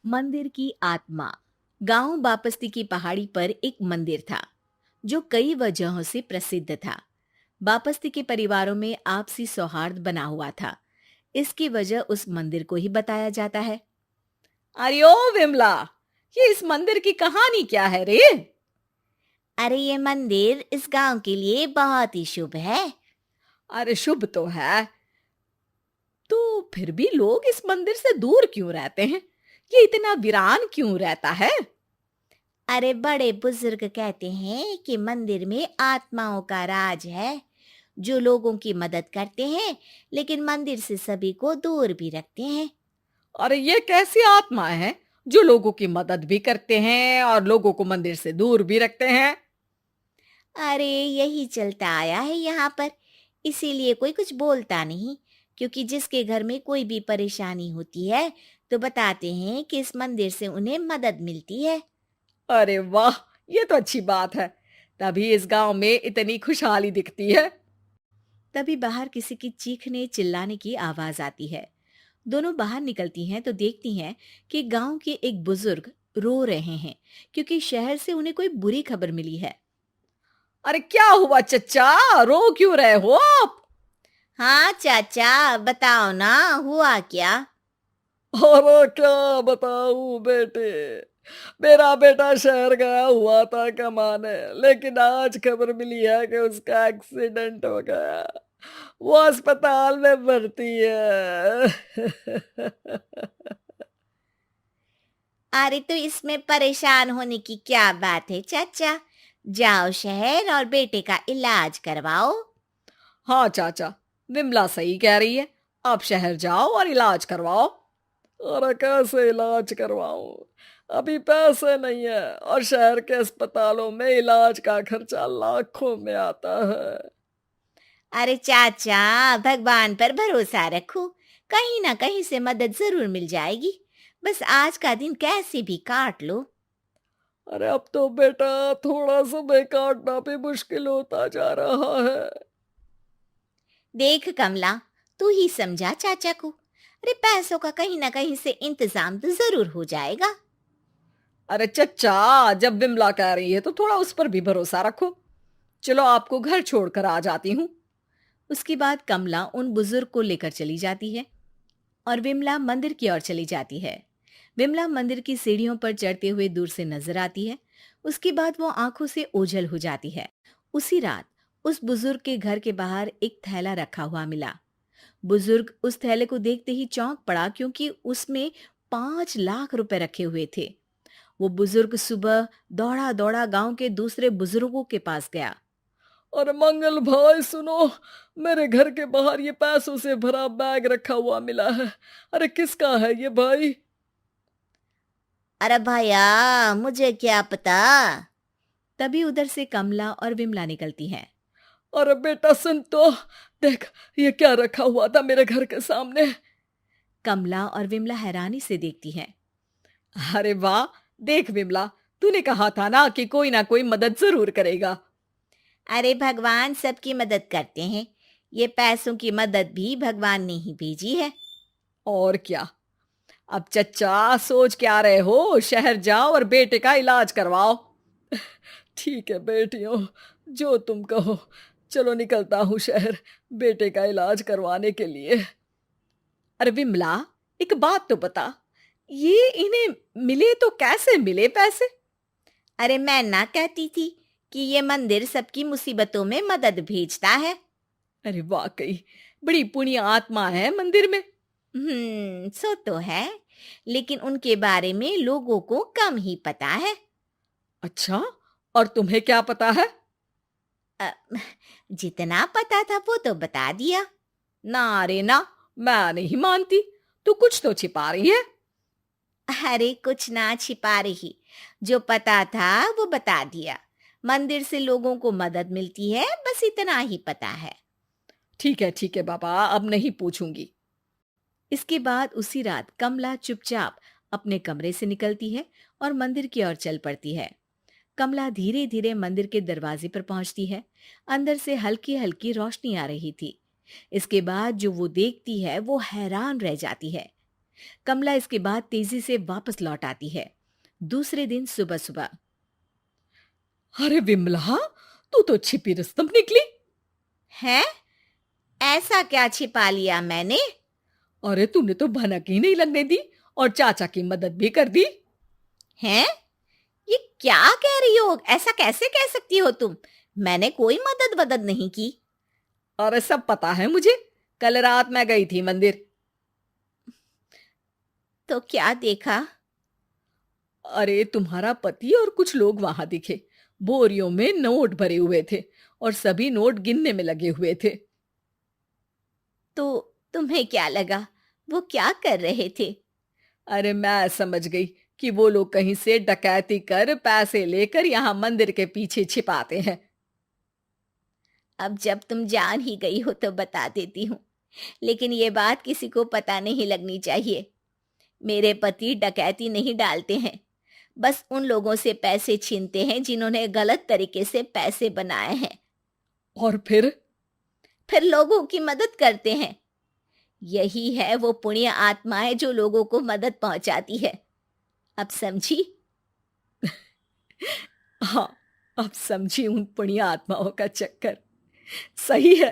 मंदिर की आत्मा। गांव बापस्ती की पहाड़ी पर एक मंदिर था जो कई वजहों से प्रसिद्ध था। बापस्ती के परिवारों में आपसी सौहार्द बना हुआ था। इसकी वजह उस मंदिर को ही बताया जाता है। अरे ओ विमला, ये इस मंदिर की कहानी क्या है रे? अरे ये मंदिर इस गांव के लिए बहुत ही शुभ है। अरे शुभ तो है, तो फिर भी लोग इस मंदिर से दूर क्यों रहते हैं? ये इतना वीरान क्यों रहता है? अरे बड़े बुजुर्ग कहते हैं कि मंदिर में आत्माओं का राज है, जो लोगों की मदद करते हैं, लेकिन मंदिर से सभी को दूर भी रखते हैं। अरे ये कैसी आत्माएं हैं जो लोगों की मदद भी करते हैं और लोगों को मंदिर से दूर भी रखते हैं? अरे यही चलता आया है यहाँ पर, इसीलिए कोई कुछ बोलता नहीं, क्योंकि जिसके घर में कोई भी परेशानी होती है तो बताते हैं कि इस मंदिर से उन्हें मदद मिलती है। अरे वाह, ये तो अच्छी बात है। तभी इस गांव में इतनी खुशहाली दिखती है। तभी बाहर किसी की चीखने चिल्लाने की आवाज आती है। दोनों बाहर निकलती हैं तो देखती हैं कि गांव के एक बुजुर्ग रो रहे हैं, क्योंकि शहर से उन्हें कोई बुरी खबर मिली है। अरे क्या हुआ चच्चा, रो क्यों रहे हो आप? हाँ चाचा, बताओ ना, हुआ क्या? अरे क्या बताऊं बेटे। मेरा बेटा शहर गया हुआ था कमाने, लेकिन आज खबर मिली है कि उसका एक्सीडेंट हो गया। वो अस्पताल में भर्ती है। अरे तो इसमें परेशान होने की क्या बात है चाचा, जाओ शहर और बेटे का इलाज करवाओ। हाँ चाचा, विमला सही कह रही है। आप शहर जाओ और इलाज करवाओ। अरे कैसे इलाज करवाऊं, अभी पैसे नहीं है, और शहर के अस्पतालों में इलाज का खर्चा लाखों में आता है। अरे चाचा, भगवान पर भरोसा रखो, कहीं ना कहीं से मदद जरूर मिल जाएगी। बस आज का दिन कैसे भी काट लो। अरे अब तो बेटा थोड़ा समय काटना भी मुश्किल होता जा रहा है। देख कमला, तू ही समझा चाचा को। अरे पैसों का कहीं ना कहीं से इंतजाम तो जरूर हो जाएगा। अरे चच्चा, जब विमला कह रही है तो थोड़ा उस पर भी भरोसा रखो। चलो आपको घर छोड़कर आ जाती हूँ। उसके बाद कमला उन बुजुर्ग को लेकर चली जाती है और विमला मंदिर की ओर चली जाती है। विमला मंदिर की सीढ़ियों पर चढ़ते हुए दूर से नजर आती है। उसके बाद वो आंखों से ओझल हो जाती है। उसी रात उस बुजुर्ग के घर के बाहर एक थैला रखा हुआ मिला। बुजुर्ग उस थैले को देखते ही चौंक पड़ा, क्योंकि उसमें 5 लाख रुपए रखे हुए थे। वो बुजुर्ग सुबह दौड़ा दौड़ा गांव के दूसरे बुजुर्गों के पास गया। और मंगल भाई सुनो, मेरे घर के बाहर ये पैसों से भरा बैग रखा हुआ मिला है। अरे किसका है ये भाई? अरे भैया, मुझे क्या पता। तभी उधर से कमला और विमला निकलती हैं। अरे बेटा सुन तो, देख ये क्या रखा हुआ था मेरे घर के सामने। कमला और विमला हैरानी से देखती हैं। अरे वाह, देख विमला, तूने कहा था ना कोई मदद जरूर करेगा। अरे भगवान सबकी मदद करते हैं, ये पैसों की मदद भी भगवान ने ही भेजी है। और क्या। अब चच्चा सोच क्या रहे हो, शहर जाओ और बेटे का इलाज करवाओ। ठीक है बेटियों, जो तुम कहो। चलो निकलता हूँ शहर, बेटे का इलाज करवाने के लिए। अरे विमला, एक बात तो बता, ये इन्हें मिले तो कैसे मिले पैसे? अरे मैं ना कहती थी कि ये मंदिर सबकी मुसीबतों में मदद भेजता है। अरे वाकई बड़ी पुण्य आत्मा है मंदिर में। सो तो है, लेकिन उनके बारे में लोगों को कम ही पता है। अच्छा, और तुम्हें क्या पता है? अ, जितना पता था वो तो बता दिया। ना रे ना, मैं नहीं मानती। तू कुछ तो छिपा रही है। अरे कुछ ना छिपा रही, जो पता था वो बता दिया। मंदिर से लोगों को मदद मिलती है, बस इतना ही पता है। ठीक है बाबा, अब नहीं पूछूंगी। इसके बाद उसी रात कमला चुपचाप अपने कमरे से निकलती है और मंदिर की ओर चल पड़ती है। कमला धीरे धीरे मंदिर के दरवाजे पर पहुंचती है। अंदर से हल्की हल्की रोशनी आ रही थी। इसके बाद जो वो देखती है वो हैरान रह जाती है। कमला इसके बाद तेजी से वापस लौट आती है। दूसरे दिन सुबह सुबह। अरे विमला, तू तो छिपी रुस्तम निकली। है? ऐसा क्या छिपा लिया मैंने? अरे तूने तो भनक ही नहीं लगने दी और चाचा की मदद भी कर दी। हैं? ये क्या कह रही हो? ऐसा कैसे कह सकती हो तुम? मैंने कोई मदद वदद नहीं की। अरे सब पता है मुझे, कल रात मैं गई थी मंदिर। तो क्या देखा? अरे तुम्हारा पति और कुछ लोग वहां दिखे। बोरियों में नोट भरे हुए थे और सभी नोट गिनने में लगे हुए थे। तो तुम्हें क्या लगा? वो क्या कर रहे थे? अरे मैं समझ गई कि वो लोग कहीं से डकैती कर पैसे लेकर यहाँ मंदिर के पीछे छिपाते हैं। अब जब तुम जान ही गई हो तो बता देती हूँ, लेकिन ये बात किसी को पता नहीं लगनी चाहिए। मेरे पति डकैती नहीं डालते हैं, बस उन लोगों से पैसे छीनते हैं जिन्होंने गलत तरीके से पैसे बनाए हैं। और फिर लोगों की मदद करते हैं। यही है वो पुण्य आत्माएं जो लोगों को मदद पहुंचाती है। अब समझी? हाँ, अब समझी उन पुण्य आत्माओं का चक्कर। सही है,